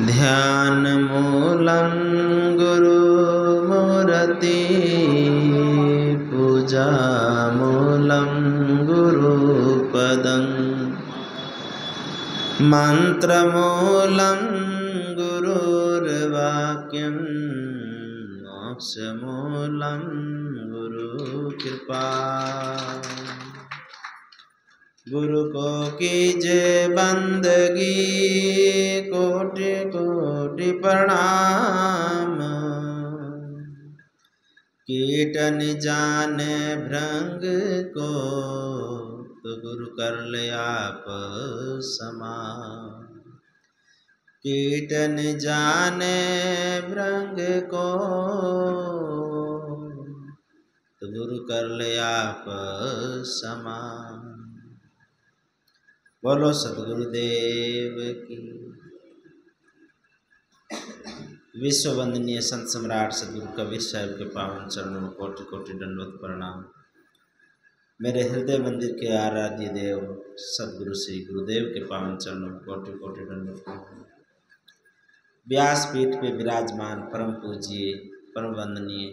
ध्यान मूलं गुरुमूर्ति पूजा मूलं गुरुपदं मंत्रमूलं गुरुर्वाक्यं मोक्षमूलं गुरुकृपा। गुरु को कीजे बंदगी कोटि कोटि प्रणाम। कीट न जाने भृंग को तो गुरु कर ले आप समान। कीट न जाने भृंग को तो गुरु कर ले आप समान। बोलो सद्गुरुदेव की। विश्व वंदनीय संत सम्राट सद्गुरु कबीर साहिब के पावन चरणों में कोटि कोटि दंडवत प्रणाम। मेरे हृदय मंदिर के आराध्य देव सद्गुरु श्री गुरुदेव के पावन चरणों में कोटि कोटि दंडवत प्रणाम। व्यासपीठ पे विराजमान परम पूज्य परम वंदनीय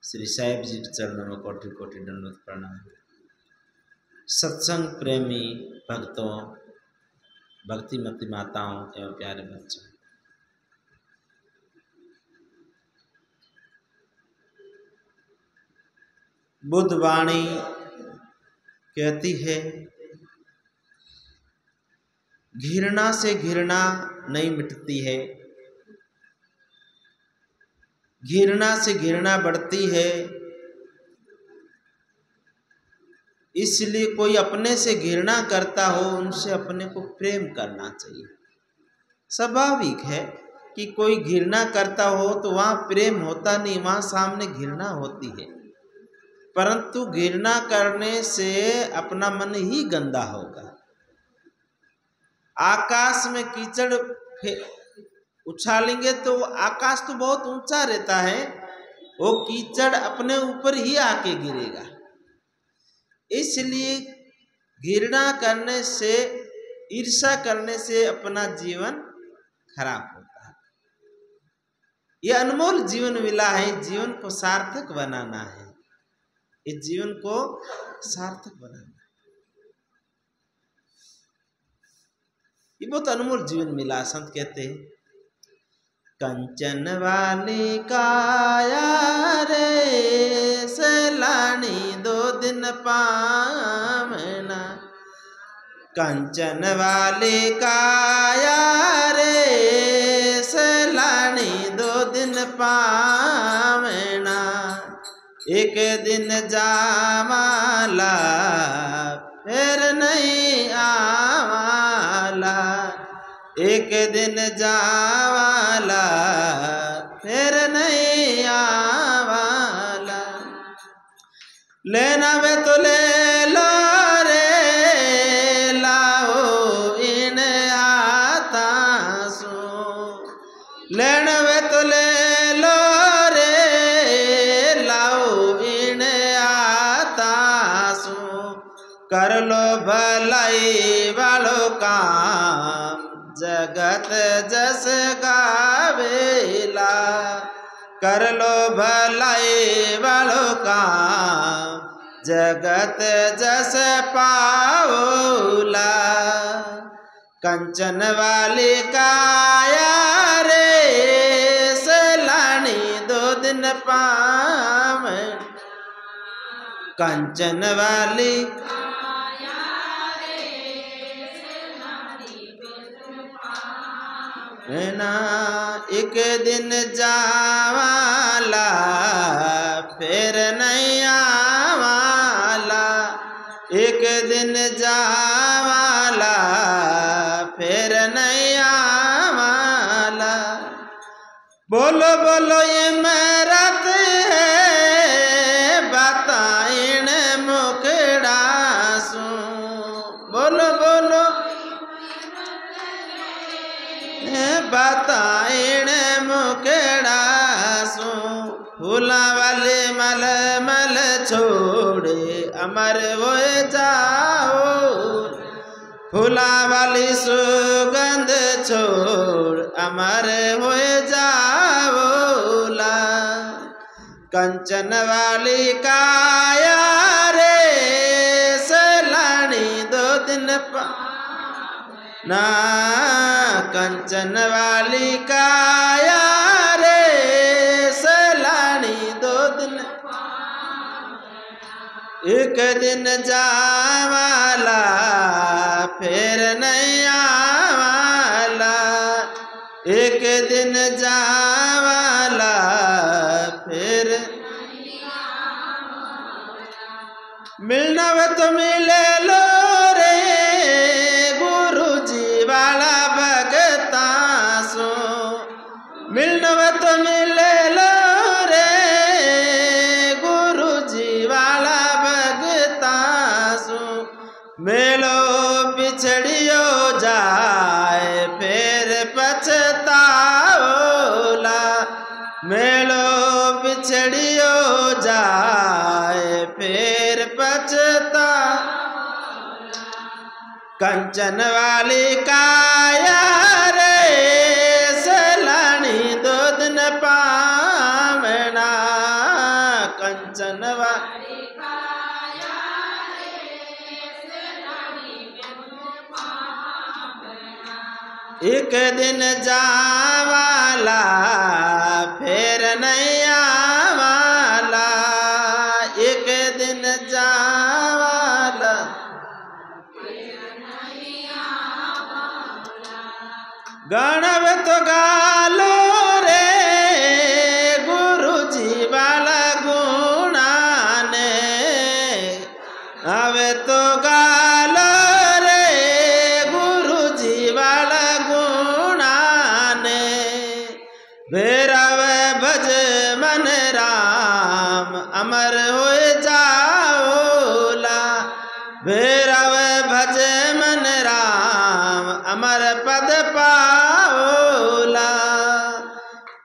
श्री साहिब जी के चरणों में कोटि कोटि दंडवत प्रणाम। सत्संग प्रेमी भक्तों, भक्तिमती माताओं एवं प्यारे बच्चों, बुद्ध वाणी कहती है, घृणा से घृणा नहीं मिटती है, घृणा से घृणा बढ़ती है। इसलिए कोई अपने से घृणा करता हो उनसे अपने को प्रेम करना चाहिए। स्वाभाविक है कि कोई घृणा करता हो तो वहाँ प्रेम होता नहीं, वहाँ सामने घृणा होती है। परंतु घृणा करने से अपना मन ही गंदा होगा। आकाश में कीचड़ उछालेंगे तो आकाश तो बहुत ऊंचा रहता है, वो कीचड़ अपने ऊपर ही आके गिरेगा। इसलिए घृणा करने से, ईर्ष्या करने से अपना जीवन खराब होता है। यह अनमोल जीवन मिला है, जीवन को सार्थक बनाना है, इस जीवन को सार्थक बनाना है। ये बहुत अनमोल जीवन मिला। संत कहते हैं, कंचन वाली काया रे सैलानी दो दिन पावना। कंचन वाली काया रे सैलानी दो दिन पावना। एक दिन जावाला फिर नहीं आवाला। एक दिन जावाला फिर नहीं आवाला। लेना वे तो ले लो रे, लाओ इन आता सो। लेना वे तो ले लो रे, लाओ इन आता सो। कर लो भलाई वालों काम, जगत जस गावेला। कर लो भलाई वालों काम, जगत जस पाओला। कंचन वाली काया रे सैलानी दो दिन पाव। कंचन वाली ना, एक दिन जावाला फिर नहीं आवाला। एक दिन जावाला फिर नहीं आवाला। बोलो बोलो ये मरत है बताइन मुकड़ा सू। बोलो बोलो बताइन मुकड़ा सू। फूला वाले मल मल छोड़े अमर वो जाओ। फूला वाली सुगंध छोड़ अमर हो जाओला। कंचन वाली काया रे सलानी दो दिन ना, कंचन वाली काया रे सलानी दो दिन, एक दिन जावाला फिर नहीं आवाला, एक दिन जावाला फिर मिलना वे तो मिले लो रे गुरु जी वाला भगता सो, मिलना वे तो मिले लो रे गुरु जी वाला भगता सो। मेलो बिछड़ियो जाए फिर पछताओला, मेलो बिछड़ियो जाए फिर पछता। कंचन वाली काया रे सलानी दो दिन पावना, कंचन वाली काया रे सलानी दो दिन पावना, एक दिन जावाला फिर नहीं आवाला, एक दिन जावाला फिर नहीं आवाला। गणवत गालो रे गुरु जी वाला गुणाने, अवे तो गालो रे गुरु जी वाला गुणाने। भैरव भज मन राम अमर हो जाओला, भैरव भज मन राम अमर पद पाओला।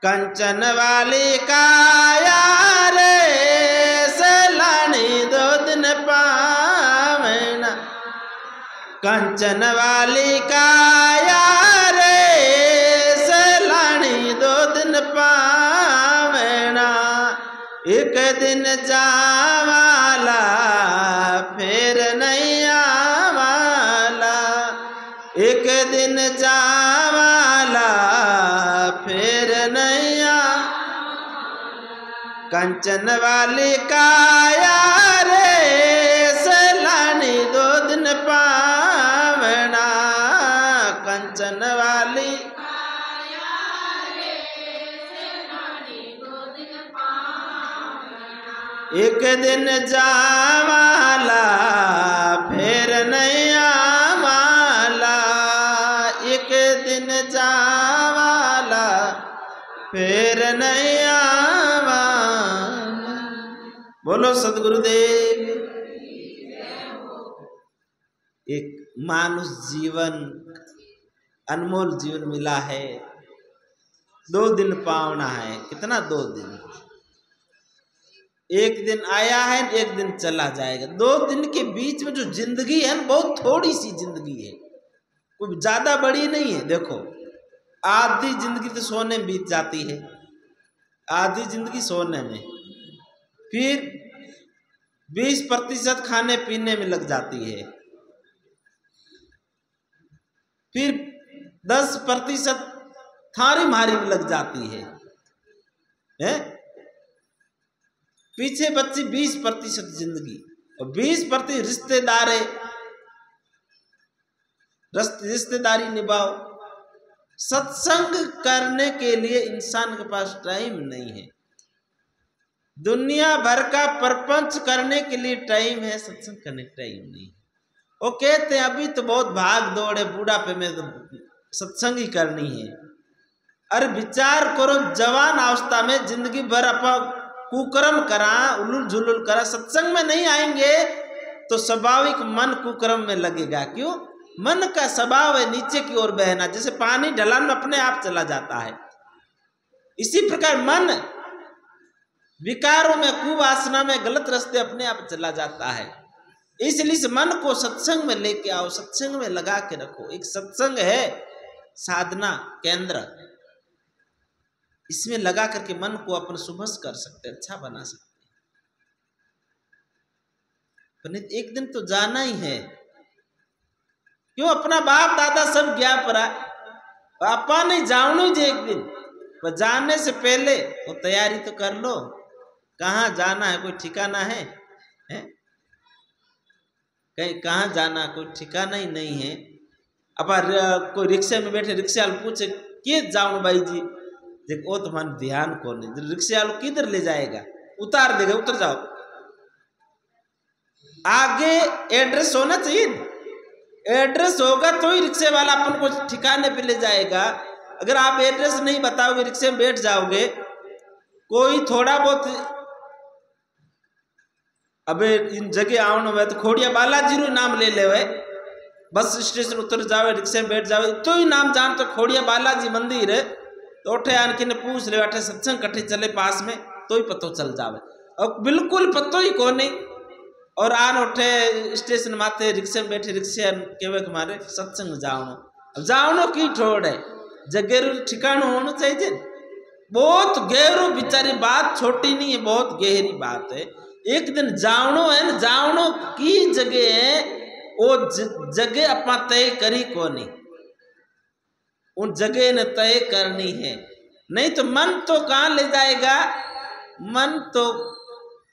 कंचन वाली काया रे सलानी दो दिन पावना, कंचन वाली काया रे सलानी दो दिन पावना, एक दिन जावाला फिर नहीं आवाला, एक दिन जावाला फिर नहीं आ। कंचन वाली काया रे सलानी दो दिन पावना, कंचन वाली काया रे सलानी दो दिन पावना, एक दिन जावाला फिर नहीं आवाला, एक दिन जावाला फिर नहीं आवाला। बोलो सद्गुरुदेव। एक मानुष जीवन अनमोल जीवन मिला है, 2 दिन पावना है। कितना 2 दिन? एक दिन आया है, एक दिन चला जाएगा। 2 दिन के बीच में जो जिंदगी है बहुत थोड़ी सी जिंदगी है, कोई ज्यादा बड़ी नहीं है। देखो आधी जिंदगी तो सोने में बीत जाती है, आधी जिंदगी सोने में, फिर 20% खाने पीने में लग जाती है, फिर 10% थारी मारी में लग जाती है? पीछे बच्ची 20% जिंदगी, और 20% रिश्तेदारी निभाओ। सत्संग करने के लिए इंसान के पास टाइम नहीं है, दुनिया भर का प्रपंच करने के लिए टाइम है, सत्संग करने का टाइम नहीं। वो कहते हैं अभी तो बहुत भाग दौड़ है, बुढ़ापे में तो सत्संग ही करनी है। अरे विचार करो, जवान अवस्था में जिंदगी भर अपना कुकर्म करा, उलूल झुलूल करा, सत्संग में नहीं आएंगे तो स्वाभाविक मन कुकर्म में लगेगा। क्यों? मन का स्वभाव है नीचे की ओर बहना, जैसे पानी ढलान में अपने आप चला जाता है, इसी प्रकार मन विकारों में, कुवासना में, गलत रास्ते अपने आप चला जाता है। इसलिए इस मन को सत्संग में लेके आओ, सत्संग में लगा के रखो। एक सत्संग है साधना केंद्र, इसमें लगा करके मन को अपन सुबह कर सकते, अच्छा बना सकते। पर एक दिन तो जाना ही है, क्यों? अपना बाप दादा सब गया परा, पापा नहीं जाऊँ जे एक दिन, पर जाने से पहले वो तैयारी तो कर लो। कहाँ जाना है कोई ठिकाना है? कहीं कहाँ जाना कोई ठिकाना ही नहीं है। अब कोई रिक्शे में बैठे, रिक्शे वाले पूछे के जाऊँ भाई जी, देखो तो मन ध्यान को नहीं, रिक्शे वाले किधर ले जाएगा, उतार देगा, उतर जाओ। आगे एड्रेस होना चाहिए, एड्रेस होगा तो ही रिक्शे वाला अपन को ठिकाने पे ले जाएगा। अगर आप एड्रेस नहीं बताओगे, रिक्शे में बैठ जाओगे, कोई थोड़ा बहुत अबे इन जगह आओ में तो खोड़िया बालाजी रो नाम ले ले, बस स्टेशन उतर जावे, रिक्शे में बैठ जावे, तो ही नाम जान तो खोड़िया बालाजी मंदिर है, तो उठे आनके ने पूछ ले अठे सत्संग कट्ठे चले पास में, तो ही पतो चल जावे। और बिल्कुल पतो ही को नहीं, और आन उठे स्टेशन माथे रिक्शे में बैठे, रिक्शे केवे के मारे सत्संग जाओ। अब जाओ की ठोड़ है, जगह ठिकाना होना चाहिए। बहुत गहरो बिचारी बात, छोटी नहीं है, बहुत गहरी बात है। एक दिन जावनो है न, जावनो की जगह है, वो जगह अपना तय करी को नहीं, उन जगह ने तय करनी है। नहीं तो मन तो कहाँ ले जाएगा, मन तो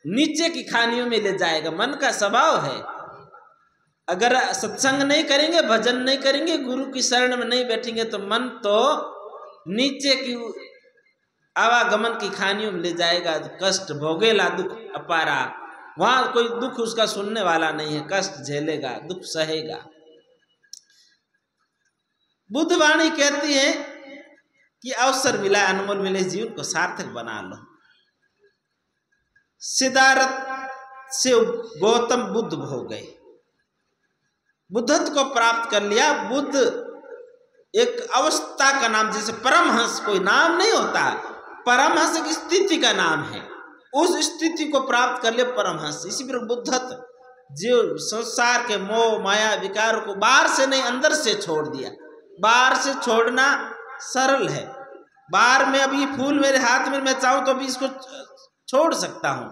नीचे की खानियों में ले जाएगा। मन का स्वभाव है, अगर सत्संग नहीं करेंगे, भजन नहीं करेंगे, गुरु की शरण में नहीं बैठेंगे, तो मन तो नीचे की आवागमन की खानियों में ले जाएगा, तो कष्ट भोगेला, दुख अपारा। वहां कोई दुख उसका सुनने वाला नहीं है, कष्ट झेलेगा, दुख सहेगा। बुद्ध वाणी कहती है कि अवसर मिला, अनमोल मिले, जीवन को सार्थक बना लो। सिद्धार्थ से गौतम बुद्ध हो गए, बुद्धत्व को प्राप्त कर लिया। बुद्ध एक अवस्था का नाम, जैसे परमहंस कोई नाम नहीं होता, परमहंस एक स्थिति का नाम है, उस स्थिति को प्राप्त कर ले परमहंस। इसी प्रकार बुद्धत्व, जो संसार के मोह माया विकार को बाहर से नहीं अंदर से छोड़ दिया। बाहर से छोड़ना सरल है, बाहर में अभी फूल मेरे हाथ में, मैं चाहूं तो अभी इसको छोड़ सकता हूं,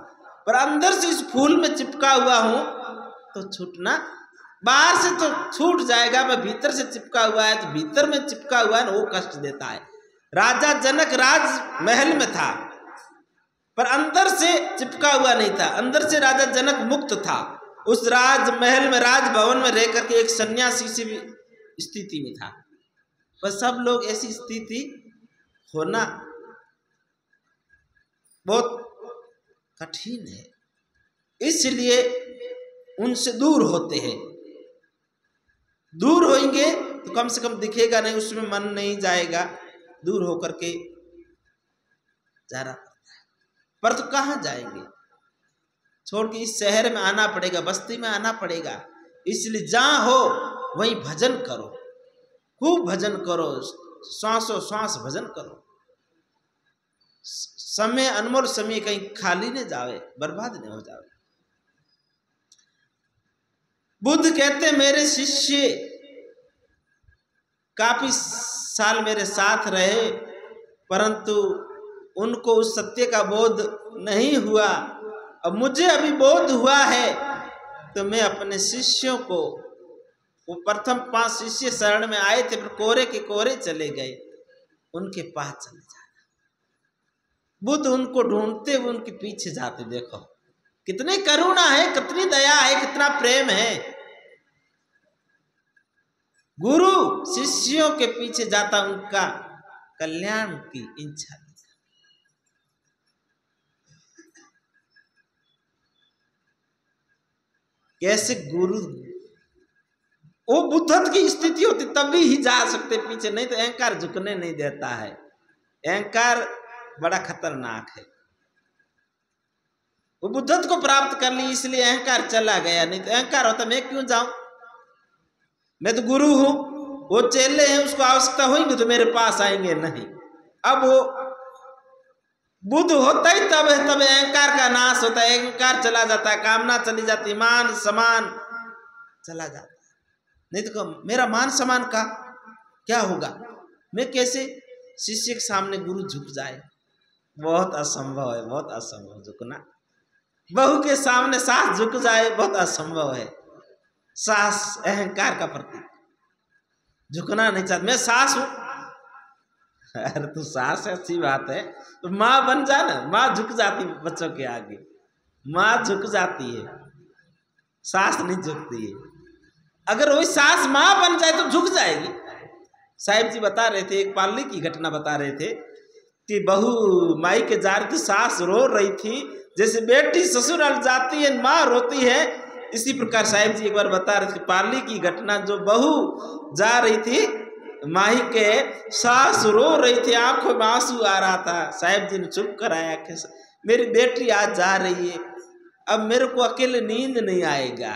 पर अंदर से इस फूल में चिपका हुआ हूं तो छूटना, बाहर से तो छूट जाएगा, मैं भीतर से चिपका हुआ है, तो भीतर में चिपका हुआ है ना, वो कष्ट देता है। राजा जनक राज महल में था, पर अंदर से चिपका हुआ नहीं था, अंदर से राजा जनक मुक्त था। उस राज महल में, राजभवन में रह करके एक सन्यासी सी स्थिति में था। पर सब लोग ऐसी स्थिति होना बहुत कठिन है, इसलिए उनसे दूर होते हैं। दूर होंगे तो कम से कम दिखेगा नहीं, उसमें मन नहीं जाएगा, दूर होकर के जाना पड़ता है। पर तो कहाँ जाएंगे, छोड़ के इस शहर में आना पड़ेगा, बस्ती में आना पड़ेगा। इसलिए जहाँ हो वहीं भजन करो, खूब भजन करो, श्वासों श्वास भजन करो। समय, अनमोल समय कहीं खाली नहीं जावे, बर्बाद नहीं हो जावे। बुद्ध कहते मेरे शिष्य काफी साल मेरे साथ रहे, परंतु उनको उस सत्य का बोध नहीं हुआ। अब मुझे अभी बोध हुआ है, तो मैं अपने शिष्यों को, वो प्रथम 5 शिष्य शरण में आए थे, पर कोरे के कोरे चले गए, उनके पास चले जाना। बुद्ध उनको ढूंढते हुए उनके पीछे जाते। देखो कितनी करुणा है, कितनी दया है, कितना प्रेम है। गुरु शिष्यों के पीछे जाता, उनका कल्याण की इच्छा। कैसे गुरु, वो बुद्धत्व की स्थिति होती तभी ही जा सकते पीछे, नहीं तो अहंकार झुकने नहीं देता है। अहंकार बड़ा खतरनाक है। वो बुद्धत्व को प्राप्त कर ली, इसलिए अहंकार चला गया, नहीं तो अहंकार होता मैं क्यों जाऊं, मैं तो गुरु हूं, वो चेले हैं, उसको आवश्यकता होगी तो मेरे पास आएंगे नहीं। अब वो बुद्ध होता ही तब है, तब अहंकार का नाश होता है, अहंकार चला जाता है, कामना चली जाती, मान सम्मान चला जाता है। नहीं तो मेरा मान सम्मान का क्या होगा? मैं कैसे शिष्य के सामने गुरु झुक जाए? बहुत असंभव है, बहुत असंभव झुकना। बहू के सामने सास झुक जाए, बहुत असंभव है। सास अहंकार का प्रतीक, झुकना नहीं चाहती। मैं सास हूं, अरे तू सास है, अच्छी बात है, तो माँ बन जा ना। माँ झुक जाती बच्चों के आगे, माँ झुक जाती है, सास नहीं झुकती है। अगर वही सास माँ बन जाए तो झुक जाएगी। साहिब जी बता रहे थे, एक पालने की घटना बता रहे थे कि बहू माई के जा रही थी, सास रो रही थी, जैसे बेटी ससुराल जाती है माँ रोती है, इसी प्रकार साहिब जी एक बार बता रहे थे पाली की घटना। जो बहू जा रही थी माही के, सास रो रही थी, आंखों में आंसू आ रहा था। साहिब जी ने चुप कराया कि मेरी बेटी आज जा रही है, अब मेरे को अकेले नींद नहीं आएगा।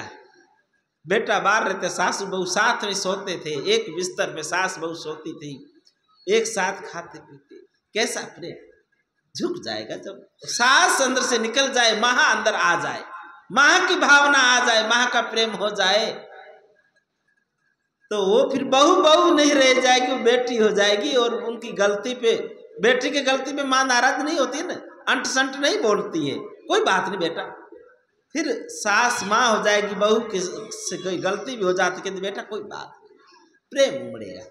बेटा बाहर रहते, सास बहू साथ में सोते थे, एक बिस्तर पे सास बहू सोती थी, एक साथ खाते पीते। कैसा प्रेम! झुक जाएगा जब सास अंदर से निकल जाए, माँ अंदर आ जाए, माँ की भावना आ जाए, माँ का प्रेम हो जाए, तो वो फिर बहू बहू नहीं रह जाएगी, वो बेटी हो जाएगी। और उनकी गलती पे, बेटी की गलती पे माँ नाराज नहीं होती है ना, अंट संट नहीं बोलती है, कोई बात नहीं बेटा। फिर सास माँ हो जाएगी, बहू की से कोई गलती भी हो जाती कहती बेटा कोई बात नहीं, प्रेम उमड़ेगा।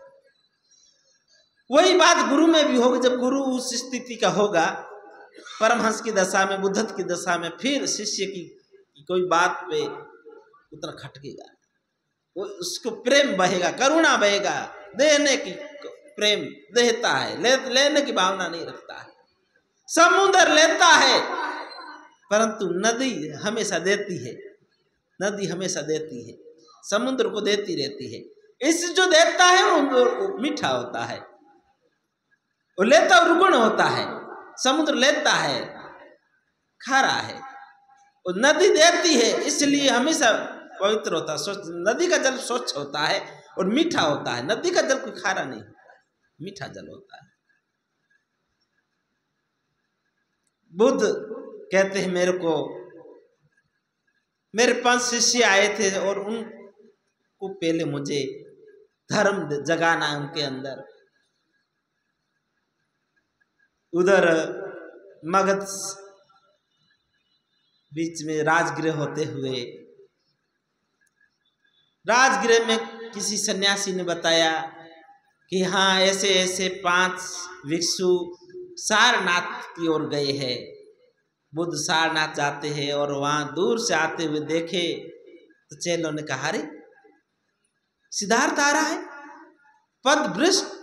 वही बात गुरु में भी होगी। जब गुरु उस स्थिति का होगा, परमहंस की दशा में, बुद्धत्व की दशा में, फिर शिष्य की कोई बात पे उतना खटकेगा, वो उसको प्रेम बहेगा, करुणा बहेगा, देने की प्रेम देता है, लेने की भावना नहीं रखता है। समुद्र लेता है परंतु नदी हमेशा देती है, नदी हमेशा देती है, समुद्र को देती रहती है। इस जो देता है वो मीठा होता है, वो लेता रुगुण होता है। समुद्र लेता है, खारा है, वो नदी देती है, इसलिए हमेशा पवित्र होता है। नदी का जल स्वच्छ होता है और मीठा होता है। नदी का जल कोई खारा नहीं होता है, मीठा जल होता है। बुद्ध कहते हैं मेरे 5 शिष्य आए थे और उनको पहले मुझे धर्म जगाना है उनके अंदर। उधर मगध बीच में राजगृह होते हुए, राजगृह में किसी सन्यासी ने बताया कि हाँ ऐसे ऐसे 5 भिक्षु सारनाथ की ओर गए हैं। बुद्ध सारनाथ जाते हैं और वहां दूर से आते हुए देखे तो चेलों ने कहा अरे सिद्धार्थ आ रहा है, पद भ्रष्ट।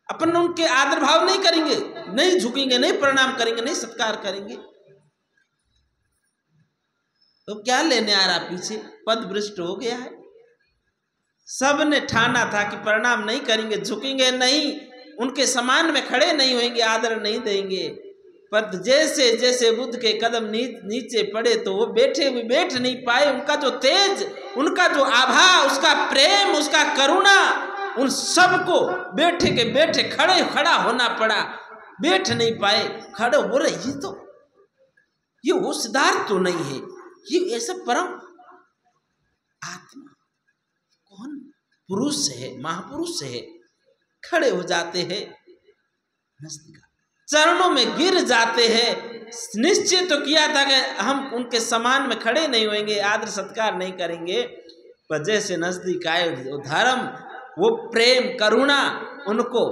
अपन उनके आदर भाव नहीं करेंगे, नहीं झुकेंगे, नहीं प्रणाम करेंगे, नहीं सत्कार करेंगे, तो क्या लेने आ रहा पीछे? पद भ्रष्ट हो गया है। सबने ठाना था कि प्रणाम नहीं करेंगे, झुकेंगे नहीं, उनके समान में खड़े नहीं होंगे, आदर नहीं देंगे। पर जैसे जैसे बुद्ध के कदम नीचे पड़े तो वो बैठे हुए बैठ नहीं पाए। उनका जो तेज, उनका जो आभा, उसका प्रेम, उसका करुणा, उन सबको बैठे के बैठे खड़ा होना पड़ा। बैठ नहीं पाए, खड़े हो रहे, ये वो सिद्धार्थ तो नहीं है, ये ऐसा परम आत्मा कौन पुरुष है, महापुरुष है। खड़े हो जाते हैं, नस्तिका चरणों में गिर जाते हैं। निश्चय तो किया था कि हम उनके समान में खड़े नहीं होंगे, आदर सत्कार नहीं करेंगे, पर जैसे नजदीक आए वो धर्म, वो प्रेम, करुणा उनको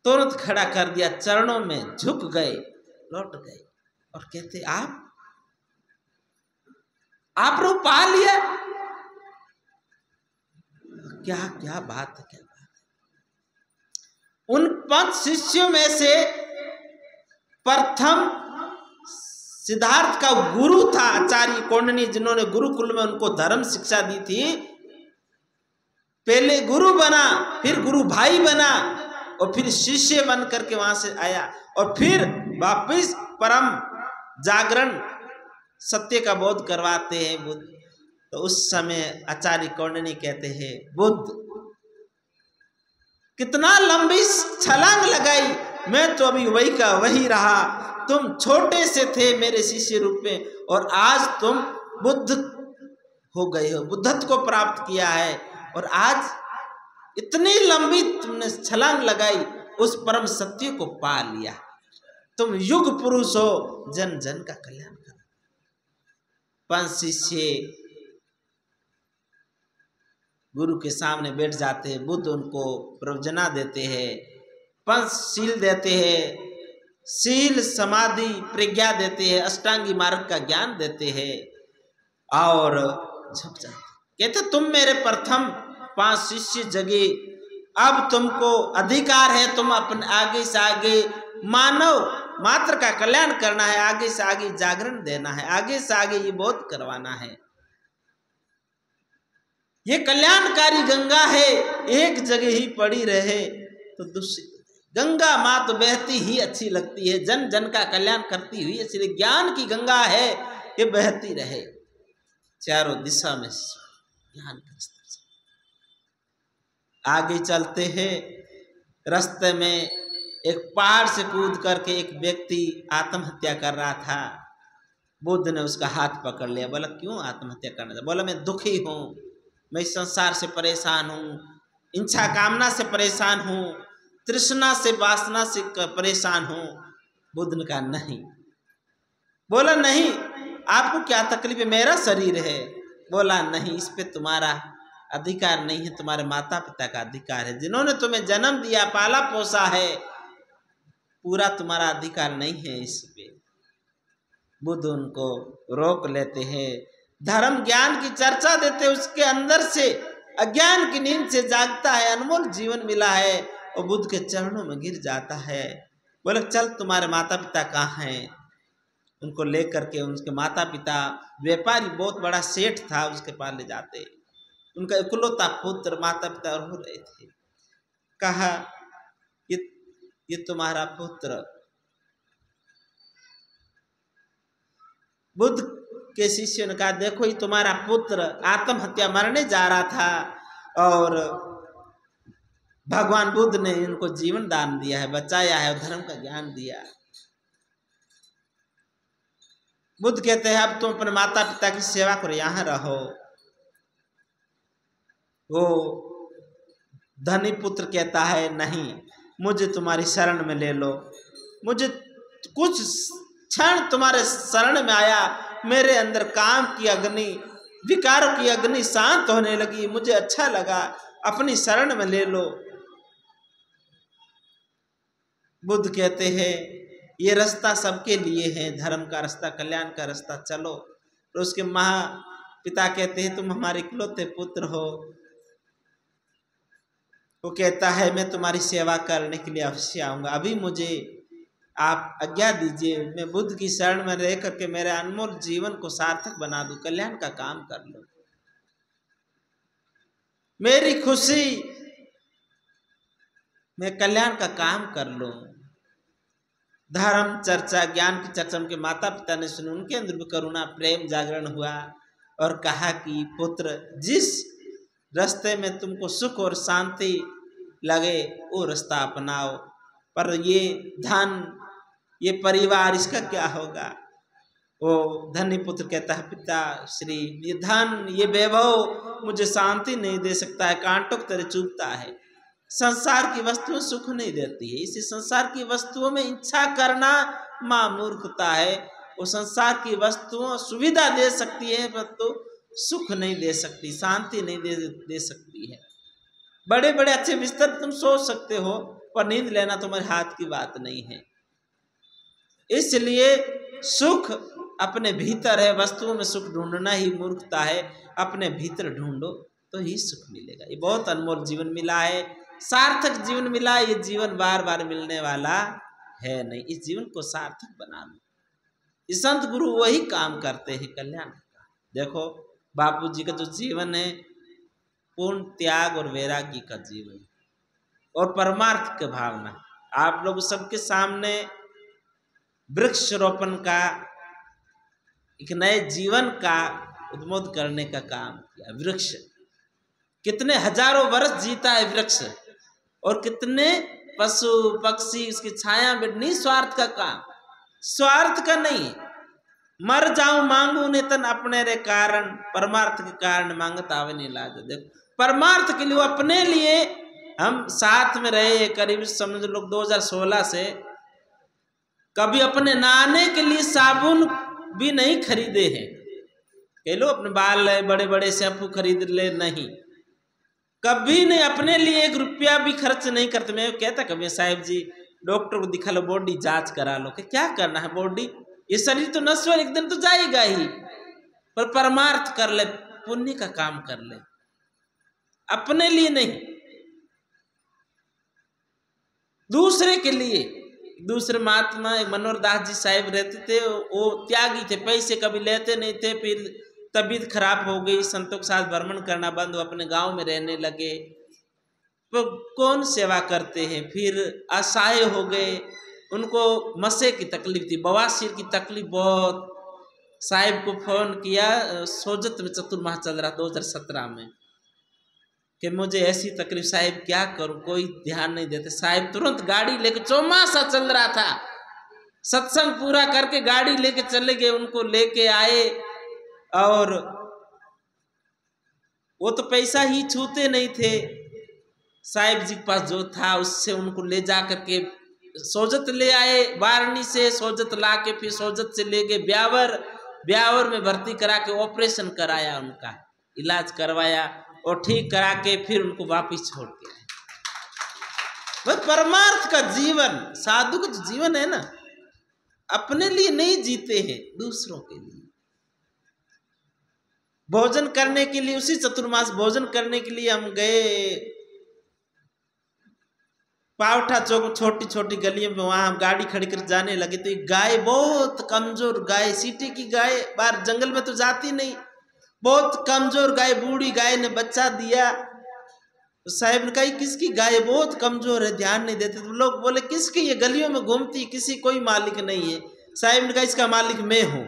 तुरंत खड़ा कर दिया, चरणों में झुक गए, लौट गए और कहते आप लोग पा लिया। क्या क्या बात है, क्या बात है। उन 5 शिष्यों में से प्रथम सिद्धार्थ का गुरु था आचार्य कौंडिन्य, जिन्होंने गुरुकुल में उनको धर्म शिक्षा दी थी। पहले गुरु बना, फिर गुरु भाई बना और फिर शिष्य बन करके वहां से आया और फिर वापिस परम जागरण सत्य का बोध करवाते हैं बुद्ध। तो उस समय आचार्य कौंडिन्य कहते हैं बुद्ध कितना लंबी छलांग लगाई, मैं तो अभी वही का वही रहा, तुम छोटे से थे मेरे शिष्य रूप में और आज तुम बुद्ध हो गए हो, बुद्धत्व को प्राप्त किया है और आज इतनी लंबी तुमने छलांग लगाई, उस परम सत्य को पा लिया। तुम युग पुरुष हो, जन जन का कल्याण करो। 5 शिष्य गुरु के सामने बैठ जाते हैं, बुद्ध उनको प्रवचना देते हैं, 5 शील देते हैं, शील समाधि प्रज्ञा देते हैं, अष्टांगी मार्ग का ज्ञान देते हैं और झुक जाते। कहते तुम मेरे प्रथम 5 शिष्य जगे, अब तुमको अधिकार है, तुम अपने आगे से आगे मानव मात्र का कल्याण करना है, आगे से आगे जागरण देना है, आगे से आगे ये बोध करवाना है। ये कल्याणकारी गंगा है, एक जगह ही पड़ी रहे तो दूषित। गंगा माँ तो बहती ही अच्छी लगती है, जन जन का कल्याण करती हुई, इसलिए ज्ञान की गंगा है, ये बहती रहे चारों दिशा में ज्ञान के स्तर से। आगे चलते हैं, रास्ते में एक पहाड़ से कूद करके एक व्यक्ति आत्महत्या कर रहा था। बुद्ध ने उसका हाथ पकड़ लिया, बोला क्यों आत्महत्या करना था? बोला मैं दुखी हूँ, मैं इस संसार से परेशान हूँ, इच्छा कामना से परेशान हूँ, तृष्णा से वासना से परेशान हूँ। बुद्ध ने कहा नहीं। बोला नहीं, आपको क्या तकलीफ है? मेरा शरीर है। बोला नहीं, इस पे तुम्हारा अधिकार नहीं है, तुम्हारे माता पिता का अधिकार है, जिन्होंने तुम्हें जन्म दिया, पाला पोसा है, पूरा तुम्हारा अधिकार नहीं है इस पे। बुद्ध उनको रोक लेते हैं, धर्म ज्ञान की चर्चा देते, उसके अंदर से अज्ञान की नींद से जागता है, अनमोल जीवन मिला है और बुद्ध के चरणों में गिर जाता है। बोले चल तुम्हारे माता पिता कहाँ हैं? उनको लेकर के उनके माता पिता, व्यापारी बहुत बड़ा सेठ था, उसके पास ले जाते। उनका इकलौता पुत्र, माता पिता रो रहे थे। कहा ये तुम्हारा पुत्र। बुद्ध के शिष्य ने कहा देखो ये तुम्हारा पुत्र आत्महत्या मरने जा रहा था और भगवान बुद्ध ने इनको जीवन दान दिया है, बचाया है और धर्म का ज्ञान दिया। बुद्ध कहते हैं अब तुम अपने माता पिता की सेवा करो, यहाँ रहो। वो धनी पुत्र कहता है नहीं, मुझे तुम्हारी शरण में ले लो, मुझे कुछ क्षण तुम्हारे शरण में आया, मेरे अंदर काम की अग्नि, विकारों की अग्नि शांत होने लगी, मुझे अच्छा लगा, अपनी शरण में ले लो। बुद्ध कहते हैं ये रास्ता सबके लिए है, धर्म का रास्ता, कल्याण का रास्ता, चलो। तो उसके माँ पिता कहते हैं तुम हमारे इकलौते पुत्र हो। वो कहता है मैं तुम्हारी सेवा करने के लिए अवश्य आऊँगा, अभी मुझे आप आज्ञा दीजिए, मैं बुद्ध की शरण में रह करके मेरे अनमोल जीवन को सार्थक बना दूं, कल्याण का काम कर लूं। मेरी खुशी, मैं कल्याण का काम कर लूं। धर्म चर्चा, ज्ञान की चर्चा उनके माता पिता ने सुनी, उनके अंदर भी करुणा प्रेम जागरण हुआ और कहा कि पुत्र जिस रास्ते में तुमको सुख और शांति लगे वो रास्ता अपनाओ, पर ये धन, ये परिवार, इसका क्या होगा? वो धनी पुत्र कहता है पिता श्री ये धन, ये वैभव मुझे शांति नहीं दे सकता है, कांटों की तरह चुभता है। संसार की वस्तुएं सुख नहीं देती है, इसी संसार की वस्तुओं में इच्छा करना मां मूर्खता है। वो संसार की वस्तुओं सुविधा दे सकती है परंतु सुख नहीं दे सकती, शांति नहीं दे सकती है। बड़े बड़े अच्छे बिस्तर तुम सोच सकते हो पर नींद लेना तुम्हारे हाथ की बात नहीं है। इसलिए सुख अपने भीतर है, वस्तुओं में सुख ढूंढना ही मूर्खता है। अपने भीतर ढूंढो तो ही सुख मिलेगा। ये बहुत अनमोल जीवन मिला है, सार्थक जीवन मिला है। ये जीवन बार बार मिलने वाला है नहीं, इस जीवन को सार्थक बना लो। ये संत गुरु वही काम करते हैं कल्याण का। देखो बापूजी का जो जीवन है पूर्ण त्याग और वैराग्य का जीवन और परमार्थ की भावना। आप लोग सबके सामने वृक्ष रोपण का, एक नए जीवन का उद्बोध करने का काम किया। वृक्ष कितने हजारों वर्ष जीता है वृक्ष, और कितने पशु पक्षी उसकी छाया में, निस्वार्थ का काम। स्वार्थ का नहीं। मर जाऊं मांगू नितन अपने रे कारण, परमार्थ के कारण मांगत आवे नहीं लाज। देखो परमार्थ के लिए अपने लिए हम साथ में रहे करीब समझ लो 2016 से, कभी अपने नहाने के लिए साबुन भी नहीं खरीदे हैं। कह लो अपने बाल बड़े बड़े शैम्पू खरीद ले, नहीं, कभी नहीं, अपने लिए 1 रुपया भी खर्च नहीं करते। मैं कहता कभी साहिब जी डॉक्टर को दिखा लो, बॉडी जांच करा लो, कि क्या करना है, बॉडी ये शरीर तो नश्वर एक दिन तो जाएगा ही, पर परमार्थ कर ले, पुण्य का काम कर ले, अपने लिए नहीं, दूसरे के लिए। दूसरे महात्मा मनोहर दास जी साहिब रहते थे, वो त्यागी थे, पैसे कभी लेते नहीं थे। फिर तबीयत खराब हो गई, संतों के साथ भ्रमण करना बंद, वो अपने गांव में रहने लगे, तो कौन सेवा करते हैं। फिर असहाय हो गए, उनको मसे की तकलीफ थी, बवासीर की तकलीफ बहुत। साहिब को फोन किया, सोजत में चतुर्माह चल रहा 2017 में, कि मुझे ऐसी तकलीफ साहिब क्या करूं, कोई ध्यान नहीं देते। साहिब तुरंत गाड़ी लेके, चौमासा चल रहा था, सत्संग पूरा करके गाड़ी लेके चले गए, उनको लेके आए। और वो तो पैसा ही छूते नहीं थे, साहिब जी के पास जो था उससे उनको ले जा करके सोजत ले आए, वारणी से सोजत ला के, फिर सोजत से ले गए ब्यावर, ब्यावर में भर्ती करा के ऑपरेशन कराया, उनका इलाज करवाया और ठीक करा के फिर उनको वापिस छोड़ के आए। बस परमार्थ का जीवन, साधु का जो जीवन है ना, अपने लिए नहीं जीते हैं, दूसरों के लिए। भोजन करने के लिए, उसी चतुर्मास भोजन करने के लिए हम गए पावठा चौक, छोटी छोटी गलियों में, वहां गाड़ी खड़ी कर जाने लगे तो एक गाय, बहुत कमजोर गाय, सीटी की गाय, बाहर जंगल में तो जाती नहीं, बहुत कमजोर गाय, बूढ़ी गाय ने बच्चा दिया। तो साहिब ने कहा किसकी गाय, बहुत कमजोर है, ध्यान नहीं देते। तो लोग बोले किसकी, ये गलियों में घूमती, किसी कोई मालिक नहीं है। साहिब ने कहा इसका मालिक मैं हूँ,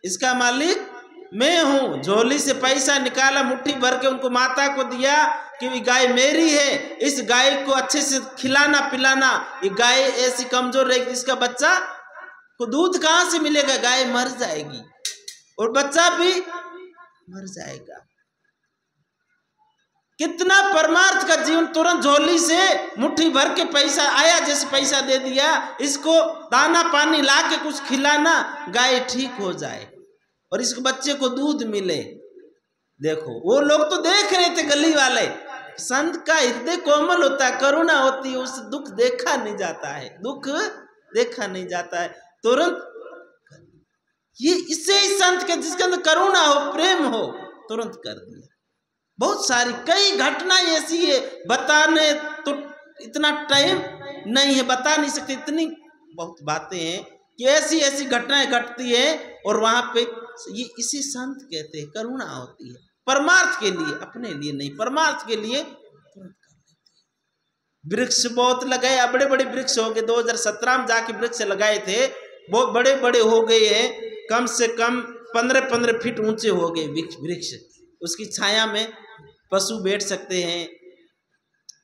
इसका मालिक मैं हूँ। झोली से पैसा निकाला, मुट्ठी भर के उनको माता को दिया कि ये गाय मेरी है, इस गाय को अच्छे से खिलाना पिलाना, ये गाय ऐसी कमजोर रहेगी, इसका बच्चा को दूध कहाँ से मिलेगा, गाय मर जाएगी और बच्चा भी मर जाएगा। कितना परमार्थ का जीवन, तुरंत झोली से मुट्ठी भर के पैसा आया, जैसे पैसा दे दिया, इसको दाना पानी ला के कुछ खिलाना, गाय ठीक हो जाए और इसके बच्चे को दूध मिले। देखो वो लोग तो देख रहे थे, गली वाले। संत का हृदय कोमल होता है, करुणा होती है, उससे दुख देखा नहीं जाता है, दुख देखा नहीं जाता है, तुरंत ये इससे ही संत के जिसके अंदर करुणा हो, प्रेम हो, तुरंत कर दिया। बहुत सारी कई घटनाएं ऐसी है, बताने तो इतना टाइम नहीं है, बता नहीं सकते, इतनी बहुत बातें हैं कि ऐसी ऐसी घटनाएं घटती है। और वहां पे ये इसी संत कहते हैं, करुणा होती है, परमार्थ के लिए, अपने लिए नहीं, परमार्थ के लिए तुरंत कर लेते हैं। वृक्ष बहुत लगाए, बड़े बड़े वृक्ष हो गए, 2017 में जाके वृक्ष लगाए थे, बहुत बड़े बड़े हो गए हैं, कम से कम 15-15 फीट ऊंचे हो गए वृक्ष, उसकी छाया में पशु बैठ सकते हैं।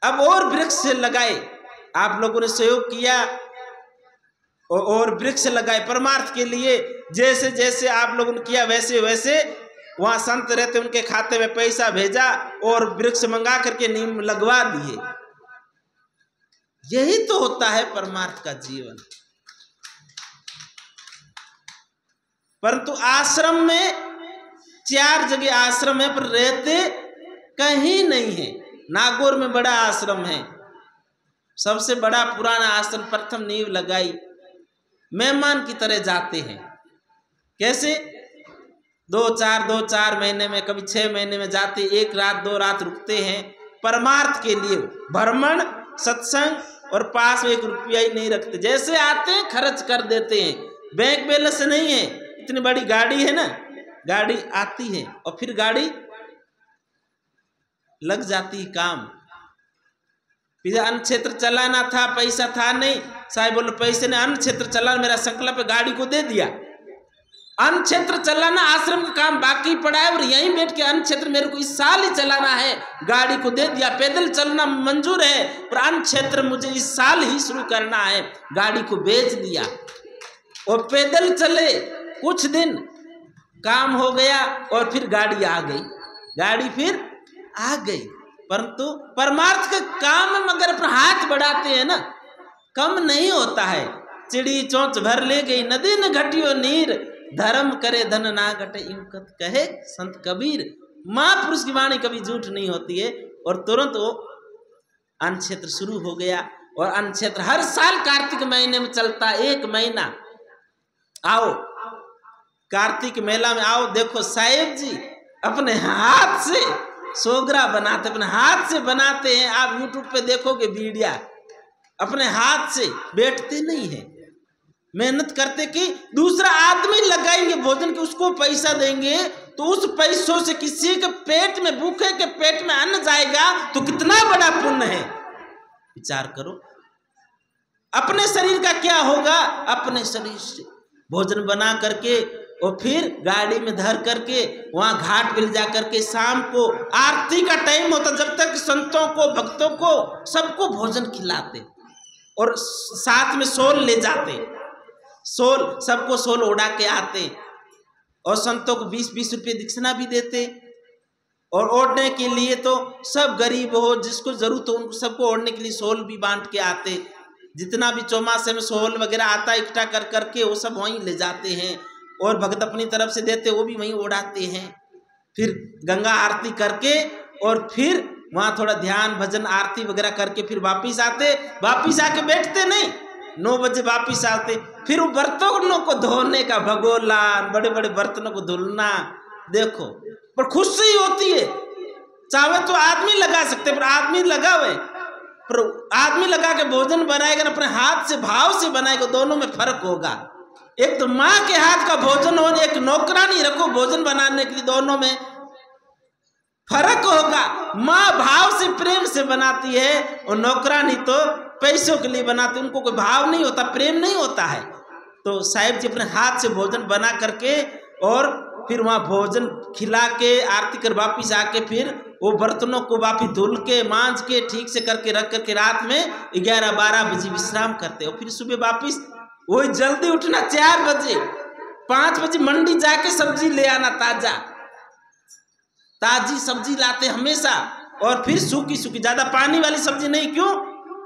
अब और वृक्ष लगाए, आप लोगों ने सहयोग किया और वृक्ष लगाए परमार्थ के लिए। जैसे जैसे आप लोगों ने किया वैसे वैसे वहां संत रहते, उनके खाते में पैसा भेजा और वृक्ष मंगा करके नीम लगवा दिए। यही तो होता है परमार्थ का जीवन। परंतु आश्रम में 4 जगह आश्रम है, पर रहते कहीं नहीं है। नागौर में बड़ा आश्रम है, सबसे बड़ा पुराना आश्रम, प्रथम नींव लगाई, मेहमान की तरह जाते हैं। कैसे 2-4 महीने में, कभी 6 महीने में जाते, 1 रात 2 रात रुकते हैं परमार्थ के लिए, भ्रमण सत्संग, और पास में 1 रुपया ही नहीं रखते, जैसे आते हैं खर्च कर देते हैं। बैंक बैलेंस नहीं है, इतनी बड़ी गाड़ी है ना, गाड़ी आती है और फिर गाड़ी लग जाती है काम। फिर अन्न क्षेत्र चलाना था, पैसा था नहीं, साहब बोले पैसे ने अन्न क्षेत्र चलाना, मेरा संकल्प गाड़ी को दे दिया। अन्न क्षेत्र चलाना आश्रम का काम बाकी पड़ा है और यहीं बैठ के अन्न क्षेत्र मेरे को इस साल ही चलाना है, गाड़ी को दे दिया। पैदल चलना मंजूर है पर अन्न क्षेत्र मुझे इस साल ही शुरू करना है, गाड़ी को बेच दिया। और पैदल चले कुछ दिन, काम हो गया और फिर गाड़ी आ गई, गाड़ी फिर आ गई। परंतु परमार्थ के काम में अगर अपना हाथ बढ़ाते हैं ना, कम नहीं होता है। चिड़ी चोंच भर ले गई नदी न घटियो नीर, धर्म करे धन ना घटे यूं कहे संत कबीर। महापुरुष की वाणी कभी झूठ नहीं होती है। और तुरंत वो अन्न क्षेत्र शुरू हो गया। और अन्न क्षेत्र हर साल कार्तिक महीने में चलता, 1 महीना। आओ कार्तिक मेला में आओ, देखो साहेब जी अपने हाथ से सोगरा बनाते, अपने हाथ से बनाते हैं। आप यूट्यूब पे देखोगे वीडियो, अपने हाथ से बैठते नहीं है, मेहनत करते कि दूसरा आदमी लगाएंगे भोजन के, उसको पैसा देंगे तो उस पैसों से किसी के पेट में, भूखे के पेट में अन्न जाएगा तो कितना बड़ा पुण्य है। विचार करो अपने शरीर का क्या होगा। अपने शरीर से भोजन बना करके और फिर गाड़ी में धर करके वहां घाट पे जा करके शाम को आरती का टाइम होता, जब तक संतों को भक्तों को सबको भोजन खिलाते और साथ में सोल ले जाते, सोल सबको सोल उड़ा के आते और संतों को 20-20 रुपये दक्षिणा भी देते। और ओढ़ने के लिए तो सब गरीब हो, जिसको जरूरत हो उनको सबको ओढ़ने के लिए सोल भी बांट के आते। जितना भी चौमासे में सोल वगैरह आता है इकट्ठा कर करके वो सब वहीं ले जाते हैं और भगत अपनी तरफ से देते, वो भी वहीं उड़ाते हैं। फिर गंगा आरती करके और फिर वहाँ थोड़ा ध्यान भजन आरती वगैरह करके फिर वापिस आते। वापिस आके बैठते नहीं, 9 बजे वापिस आते। फिर वो बर्तनों को धोने का भगोला, बड़े बड़े बर्तनों को धुलना, देखो पर खुशी होती है। चाहे तो आदमी लगा सकते, पर आदमी लगावे, पर आदमी लगा के भोजन बनाएगा ना, अपने हाथ से भाव से बनाएगा, दोनों में फर्क होगा। एक तो माँ के हाथ का भोजन हो, एक नौकरानी रखो भोजन बनाने के लिए, दोनों में फर्क होगा। माँ भाव से प्रेम से बनाती है और नौकरानी तो पैसों के लिए बनाती, उनको कोई भाव नहीं होता, प्रेम नहीं होता है। तो साहिब जी अपने हाथ से भोजन बना करके और फिर वहाँ भोजन खिला के आरती कर वापिस आके फिर वो बर्तनों को वापिस धुल के मांज के ठीक से करके रख करके रात में 11-12 बजे विश्राम करते और फिर सुबह वापिस वही जल्दी उठना, 4 बजे 5 बजे मंडी जाके सब्जी ले आना, ताजी सब्जी लाते हमेशा। और फिर सूखी सूखी, ज्यादा पानी वाली सब्जी नहीं, क्यों?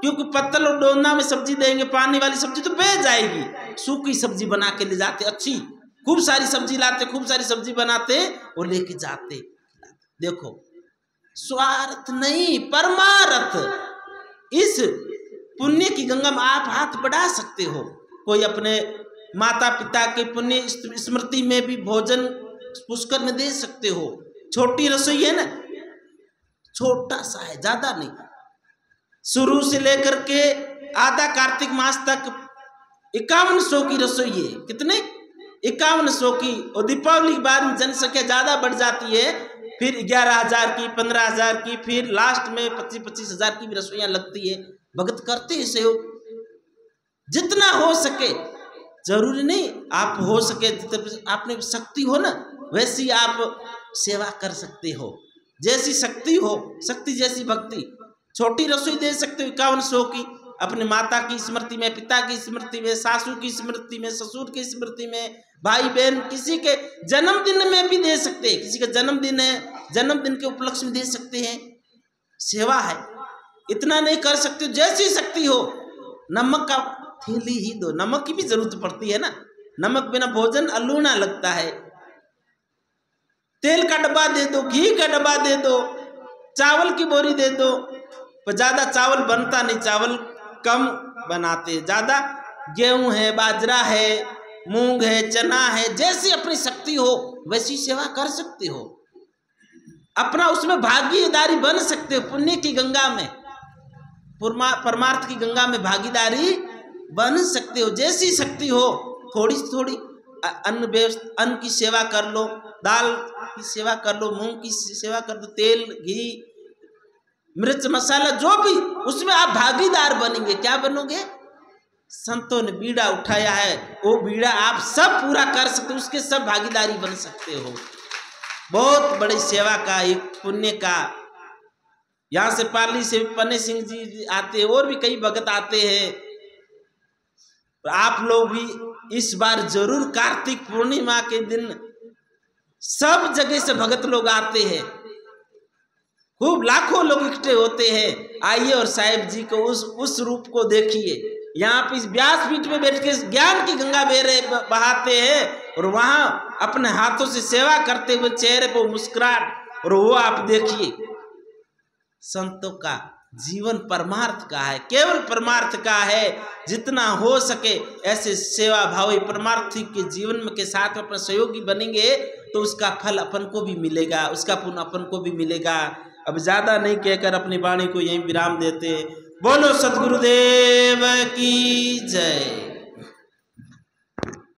क्योंकि पत्तल और डोना में सब्जी देंगे, पानी वाली सब्जी तो बह जाएगी। सूखी सब्जी बना के ले जाते, अच्छी खूब सारी सब्जी लाते, खूब सारी सब्जी बनाते और लेके जाते। देखो स्वार्थ नहीं, परमार्थ। इस पुण्य की गंगा में आप हाथ बढ़ा सकते हो। कोई अपने माता पिता के पुण्य स्मृति में भी भोजन पुष्कर में दे सकते हो। छोटी रसोई है ना, छोटा सा है, ज्यादा नहीं। शुरू से लेकर के आधा कार्तिक मास तक 5100 की रसोई है। कितने? 5100 की। और दीपावली के बाद में जनसंख्या ज्यादा बढ़ जाती है, फिर 11,000 की, 15,000 की, फिर लास्ट में 25,000 की भी रसोइयाँ लगती है। भगत करते हैं सहयोग जितना हो सके। जरूरी नहीं आप हो सके, आपने शक्ति हो ना वैसी आप सेवा कर सकते हो, जैसी शक्ति हो, शक्ति जैसी भक्ति। छोटी रसोई दे सकते हो 5100 की, अपने माता की स्मृति में, पिता की स्मृति में, सासू की स्मृति में, ससुर की स्मृति में, भाई बहन, किसी के जन्मदिन में भी दे सकते हैं। किसी का जन्मदिन है, जन्मदिन के उपलक्ष्य में दे सकते हैं, सेवा है। इतना नहीं कर सकते, जैसी शक्ति हो। नमक का थैली ही दो, नमक की भी जरूरत पड़ती है ना, नमक बिना भोजन अल्लूना लगता है। तेल का डब्बा दे दो, घी का डब्बा दे दो, चावल की बोरी दे दो। पर ज्यादा चावल बनता नहीं, चावल कम बनाते, ज्यादा गेहूं है, बाजरा है, मूंग है, चना है, जैसी अपनी शक्ति हो वैसी सेवा कर सकते हो। अपना उसमें भागीदारी बन सकते हो। पुण्य की गंगा में, परमार्थ की गंगा में भागीदारी बन सकते हो। जैसी शक्ति हो, थोड़ी थोड़ी अन्न की सेवा कर लो, दाल की सेवा कर लो, मूंग की सेवा कर दो, तेल, घी, मिर्च, मसाला, जो भी, उसमें आप भागीदार बनेंगे। क्या बनोगे? संतों ने बीड़ा उठाया है, वो बीड़ा आप सब पूरा कर सकते हो, उसके सब भागीदारी बन सकते हो। बहुत बड़ी सेवा का, एक पुण्य का। यहाँ से पाली से पन्ने सिंह जी आते हैं, और भी कई भगत आते हैं। आप लोग भी इस बार जरूर कार्तिक पूर्णिमा के दिन सब जगह से भगत लोग आते हैं, खूब लाखों लोग इकट्ठे होते हैं। आइए और साहिब जी को उस रूप को देखिए। यहाँ पे इस व्यासपीठ में बैठ के ज्ञान की गंगा बहाते हैं और वहां अपने हाथों से सेवा करते हुए चेहरे पर मुस्कुराहट, और वो आप देखिए। संतों का जीवन परमार्थ का है, केवल परमार्थ का है। जितना हो सके ऐसे सेवा भावी परमार्थी के जीवन में के साथ अपना सहयोगी बनेंगे तो उसका फल अपन को भी मिलेगा, उसका पुण्य अपन को भी मिलेगा। अब ज्यादा नहीं कहकर अपनी वाणी को यहीं विराम देते। बोलो सद्गुरुदेव की जय।